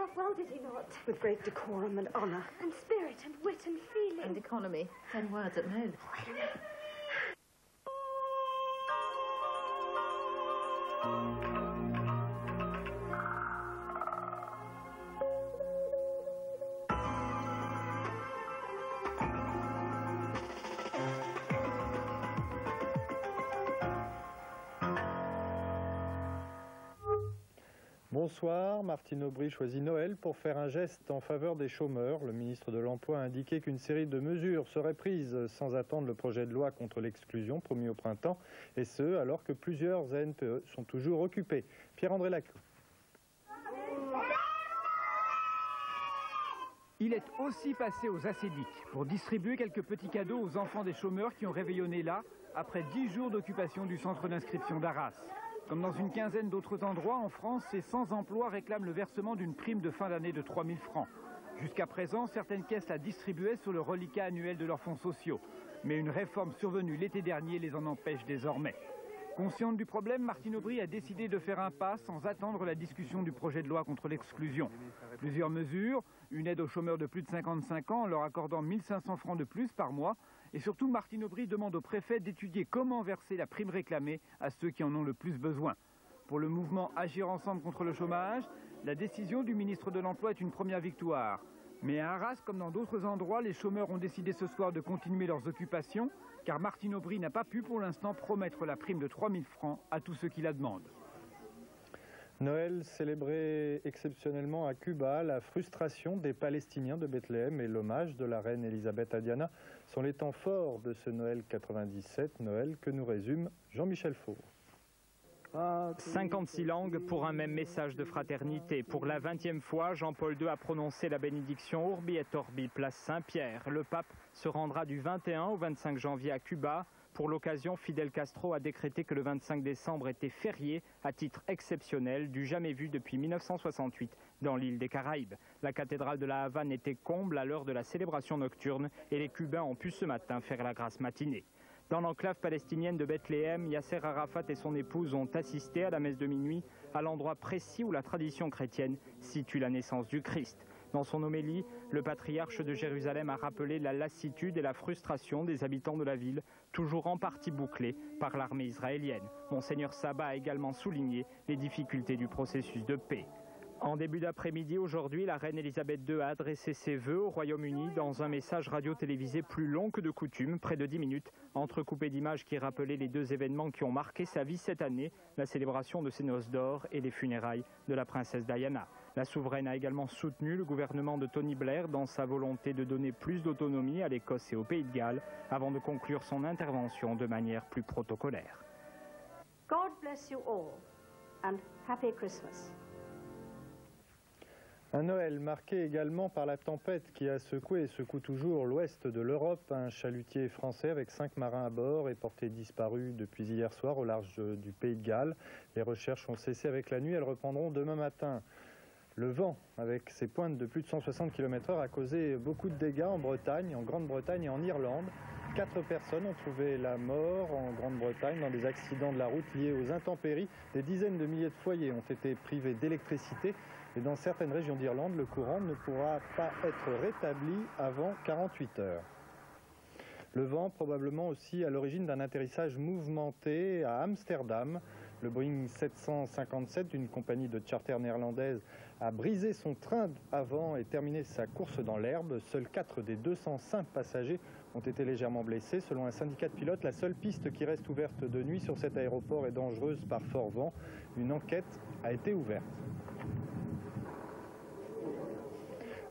himself well, did he not? With great decorum and honour. And spirit and wit and feeling. And economy. 10 words at most. Bonsoir, Martine Aubry choisit Noël pour faire un geste en faveur des chômeurs. Le ministre de l'Emploi a indiqué qu'une série de mesures seraient prises sans attendre le projet de loi contre l'exclusion promis au printemps, et ce, alors que plusieurs ANPE sont toujours occupés. Pierre-André Laclou. Il est aussi passé aux Acédiques pour distribuer quelques petits cadeaux aux enfants des chômeurs qui ont réveillonné là, après 10 jours d'occupation du centre d'inscription d'Arras. Comme dans une quinzaine d'autres endroits en France, ces sans-emploi réclament le versement d'une prime de fin d'année de 3 000 francs. Jusqu'à présent, certaines caisses la distribuaient sur le reliquat annuel de leurs fonds sociaux. Mais une réforme survenue l'été dernier les en empêche désormais. Consciente du problème, Martine Aubry a décidé de faire un pas sans attendre la discussion du projet de loi contre l'exclusion. Plusieurs mesures, une aide aux chômeurs de plus de 55 ans en leur accordant 1 500 francs de plus par mois. Et surtout, Martine Aubry demande au préfet d'étudier comment verser la prime réclamée à ceux qui en ont le plus besoin. Pour le mouvement Agir ensemble contre le chômage, la décision du ministre de l'Emploi est une première victoire. Mais à Arras, comme dans d'autres endroits, les chômeurs ont décidé ce soir de continuer leurs occupations, car Martine Aubry n'a pas pu pour l'instant promettre la prime de 3 000 francs à tous ceux qui la demandent. Noël célébré exceptionnellement à Cuba, la frustration des Palestiniens de Bethléem et l'hommage de la reine Elisabeth à Diana sont les temps forts de ce Noël 97, Noël que nous résume Jean-Michel Faure. 56 langues pour un même message de fraternité. Pour la 20e fois, Jean-Paul II a prononcé la bénédiction Urbi et Orbi, place Saint-Pierre. Le pape se rendra du 21 au 25 janvier à Cuba. Pour l'occasion, Fidel Castro a décrété que le 25 décembre était férié à titre exceptionnel, du jamais vu depuis 1968 dans l'île des Caraïbes. La cathédrale de la Havane était comble à l'heure de la célébration nocturne et les Cubains ont pu ce matin faire la grasse matinée. Dans l'enclave palestinienne de Bethléem, Yasser Arafat et son épouse ont assisté à la messe de minuit à l'endroit précis où la tradition chrétienne situe la naissance du Christ. Dans son homélie, le patriarche de Jérusalem a rappelé la lassitude et la frustration des habitants de la ville, toujours en partie bouclée par l'armée israélienne. Monseigneur Sabat a également souligné les difficultés du processus de paix. En début d'après-midi, aujourd'hui, la reine Elisabeth II a adressé ses vœux au Royaume-Uni dans un message radio-télévisé plus long que de coutume, près de 10 minutes, entrecoupé d'images qui rappelaient les deux événements qui ont marqué sa vie cette année, la célébration de ses noces d'or et les funérailles de la princesse Diana. La souveraine a également soutenu le gouvernement de Tony Blair dans sa volonté de donner plus d'autonomie à l'Écosse et au Pays de Galles, avant de conclure son intervention de manière plus protocolaire. God bless you all and happy Christmas. Un Noël marqué également par la tempête qui a secoué et secoue toujours l'ouest de l'Europe. Un chalutier français avec 5 marins à bord est porté disparu depuis hier soir au large du Pays de Galles. Les recherches ont cessé avec la nuit, elles reprendront demain matin. Le vent, avec ses pointes de plus de 160 km/h, a causé beaucoup de dégâts en Bretagne, en Grande-Bretagne et en Irlande. 4 personnes ont trouvé la mort en Grande-Bretagne dans des accidents de la route liés aux intempéries. Des dizaines de milliers de foyers ont été privés d'électricité. Et dans certaines régions d'Irlande, le courant ne pourra pas être rétabli avant 48 heures. Le vent, probablement aussi à l'origine d'un atterrissage mouvementé à Amsterdam. Le Boeing 757 d'une compagnie de charter néerlandaise a brisé son train avant et terminé sa course dans l'herbe. Seuls 4 des 205 passagers ont été légèrement blessés. Selon un syndicat de pilotes, la seule piste qui reste ouverte de nuit sur cet aéroport est dangereuse par fort vent. Une enquête a été ouverte.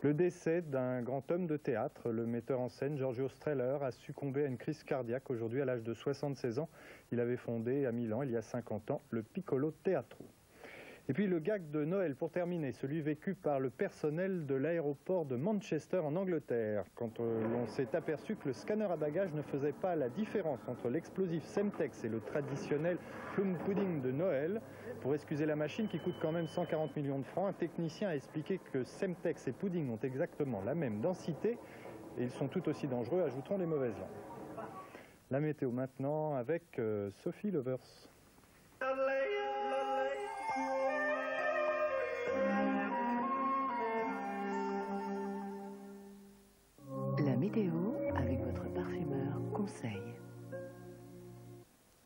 Le décès d'un grand homme de théâtre, le metteur en scène Giorgio Strehler, a succombé à une crise cardiaque aujourd'hui à l'âge de 76 ans. Il avait fondé à Milan, il y a 50 ans, le Piccolo Teatro. Et puis le gag de Noël pour terminer, celui vécu par le personnel de l'aéroport de Manchester en Angleterre. Quand on s'est aperçu que le scanner à bagages ne faisait pas la différence entre l'explosif Semtex et le traditionnel plum pudding de Noël, pour excuser la machine qui coûte quand même 140 millions de francs, un technicien a expliqué que Semtex et pudding ont exactement la même densité et ils sont tout aussi dangereux, ajouteront les mauvaises langues. La météo maintenant avec Sophie Lovers. météo avec votre parfumeur Conseil.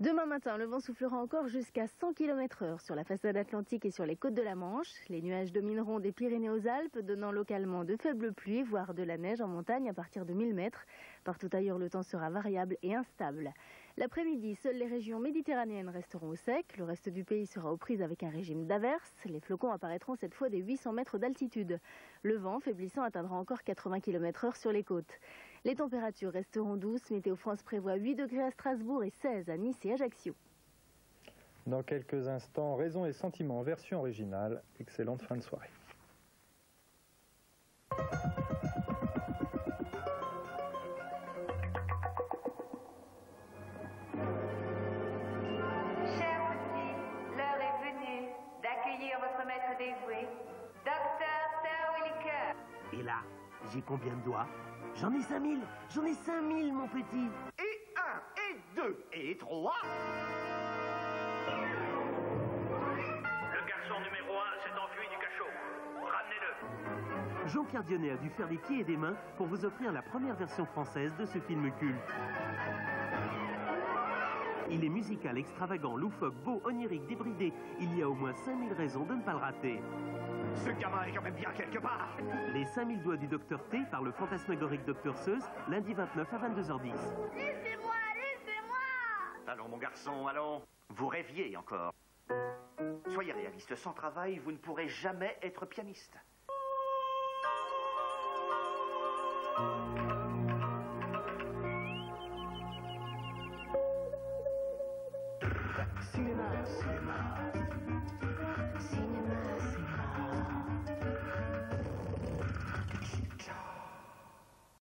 Demain matin, le vent soufflera encore jusqu'à 100 km/h sur la façade atlantique et sur les côtes de la Manche. Les nuages domineront des Pyrénées aux Alpes, donnant localement de faibles pluies, voire de la neige en montagne à partir de 1000 mètres. Partout ailleurs, le temps sera variable et instable. L'après-midi, seules les régions méditerranéennes resteront au sec. Le reste du pays sera aux prises avec un régime d'averses. Les flocons apparaîtront cette fois des 800 mètres d'altitude. Le vent, faiblissant, atteindra encore 80 km/h sur les côtes. Les températures resteront douces. Météo France prévoit 8 degrés à Strasbourg et 16 à Nice et Ajaccio. Dans quelques instants, Raison et Sentiment en version originale. Excellente fin de soirée. Chers petits, l'heure est venue d'accueillir votre maître dévoué, Dr Sir Williker. Et là, j'ai combien de doigts? J'en ai 5000. J'en ai 5000, mon petit. Et 1, et 2, et 3. Le garçon numéro 1 s'est enfui du cachot. Ramenez-le. Jean-Pierre Dionnet a dû faire des pieds et des mains pour vous offrir la première version française de ce film culte. Il est musical, extravagant, loufoque, beau, onirique, débridé. Il y a au moins 5000 raisons de ne pas le rater. Ce gamin est quand même bien quelque part. Les 5000 doigts du Dr T par le fantasmagorique Dr Seuss, lundi 29 à 22h10. Laissez-moi, laissez-moi. Allons, mon garçon, allons. Vous rêviez encore. Soyez réaliste, sans travail, vous ne pourrez jamais être pianiste. Cinéma,